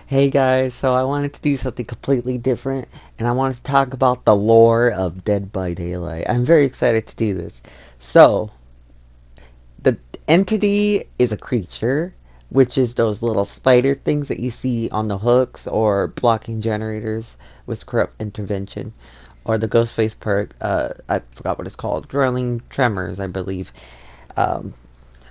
Hey guys, so I wanted to do something completely different, and I wanted to talk about the lore of Dead by Daylight. I'm very excited to do this. So, the entity is a creature, which is those little spider things that you see on the hooks or blocking generators with corrupt intervention, or the Ghostface perk. I forgot what it's called. Growling tremors, I believe. Um,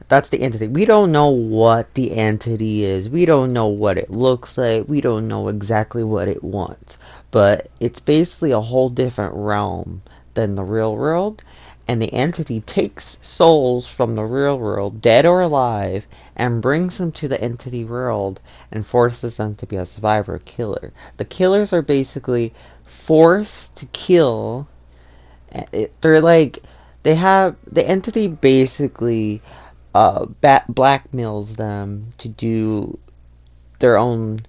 that's the entity. We don't know what the entity is. We don't know what it looks like. We don't know exactly what it wants. But it's basically a whole different realm than the real world. And the entity takes souls from the real world, dead or alive, and brings them to the entity world and forces them to be a survivor killer. The killers are basically forced to kill. They're like, they have, the entity basically blackmails them to do their own,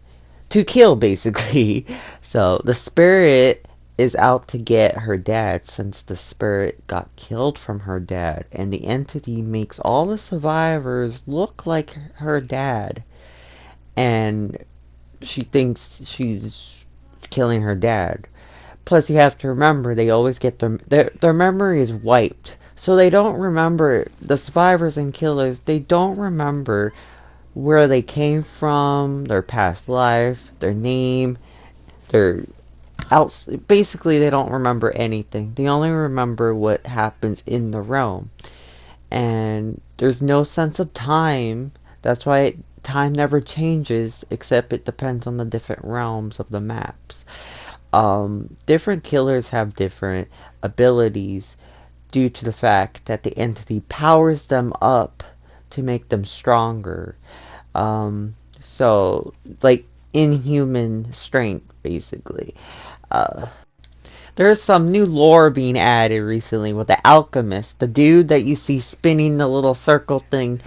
to kill basically. So the spirit is out to get her dad since the spirit got killed from her dad, and the entity makes all the survivors look like her dad, and she thinks she's killing her dad. Plus, you have to remember they always get their memory is wiped, so they don't remember the survivors and killers. They don't remember where they came from, their past life, their name, their outs. Basically, they don't remember anything. They only remember what happens in the realm, and there's no sense of time. That's why time never changes, except it depends on the different realms of the maps. Different killers have different abilities due to the fact that the entity powers them up to make them stronger. So like inhuman strength, basically. Uh, there's some new lore being added recently with the Alchemist, the dude that you see spinning the little circle thing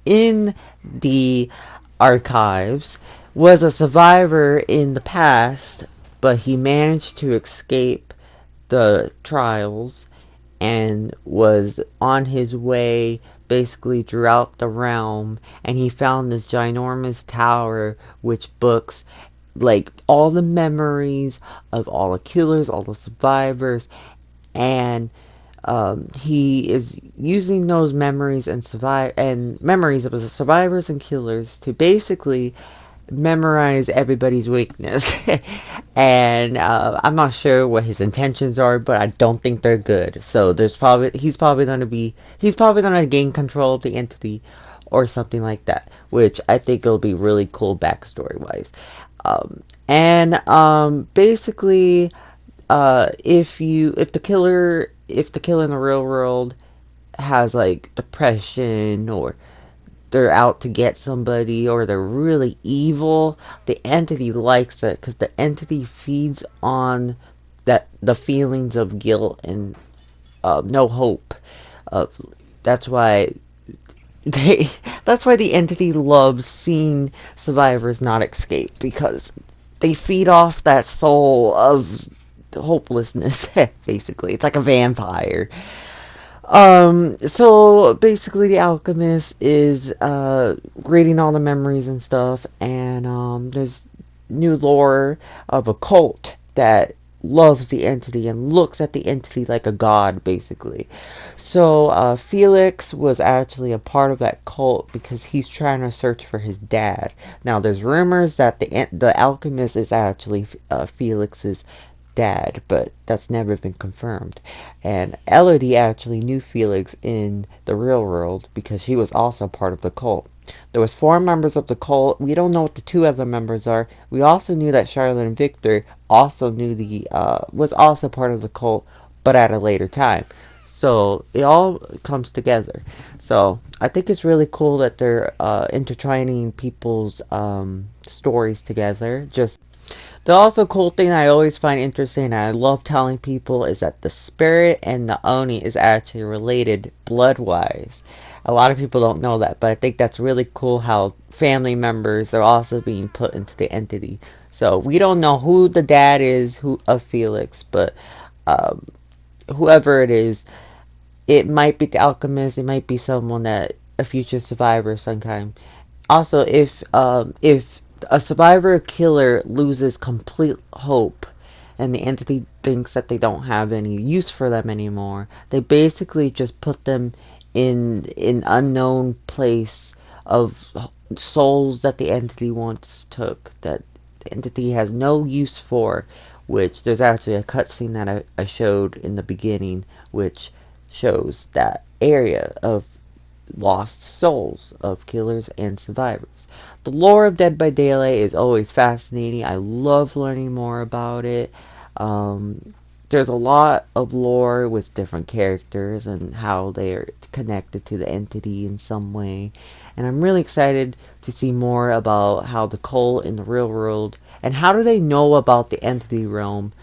in the archives, was a survivor in the past, but he managed to escape the trials and was on his way basically throughout the realm, and he found this ginormous tower which books like all the memories of all the killers, all the survivors, and he is using those memories and memories of the survivors and killers to basically memorize everybody's weakness. And I'm not sure what his intentions are, but I don't think they're good. So he's probably gonna gain control of the entity or something like that, which I think will be really cool backstory wise. And basically, if the killer in the real world has like depression, or they're out to get somebody, or they're really evil, the entity likes it because the entity feeds on the feelings of guilt and no hope. Uh, that's why they that's why the entity loves seeing survivors not escape, because they feed off that soul of hopelessness. Basically, it's like a vampire. So basically the Alchemist is reading all the memories and stuff, and there's new lore of a cult that loves the entity and looks at the entity like a god, basically. So Felix was actually a part of that cult because he's trying to search for his dad. Now there's rumors that the Alchemist is actually Felix's dad, but that's never been confirmed. And Elodie actually knew Felix in the real world because she was also part of the cult. There was four members of the cult. We don't know what the two other members are. We also knew that Charlotte and Victor also knew the was also part of the cult, but at a later time. So it all comes together. So I think it's really cool that they're intertwining people's stories together. Just the also cool thing I always find interesting and I love telling people is that the spirit and the Oni is actually related blood-wise. A lot of people don't know that, but I think that's really cool how family members are also being put into the entity. So we don't know who the dad is who of Felix, but um, whoever it is, it might be the alchemist. It might be someone that a future survivor of some kind. Also, if A survivor killer loses complete hope and the entity thinks that they don't have any use for them anymore. They basically just put them in an unknown place of souls that the entity once took, that the entity has no use for, which there's actually a cutscene that I showed in the beginning which shows that area of lost souls of killers and survivors. The lore of Dead by Daylight is always fascinating. I love learning more about it. There's a lot of lore with different characters and how they are connected to the entity in some way. And I'm really excited to see more about how the cult in the real world, and how do they know about the entity realm,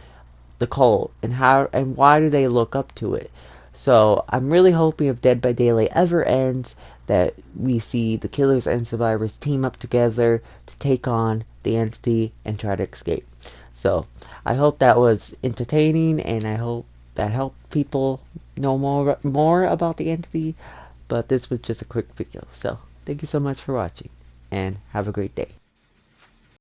the cult, and how and why do they look up to it. So I'm really hoping if Dead by Daylight ever ends that we see the killers and survivors team up together to take on the entity and try to escape. So I hope that was entertaining, and I hope that helped people know more about the entity. But this was just a quick video. So thank you so much for watching, and have a great day.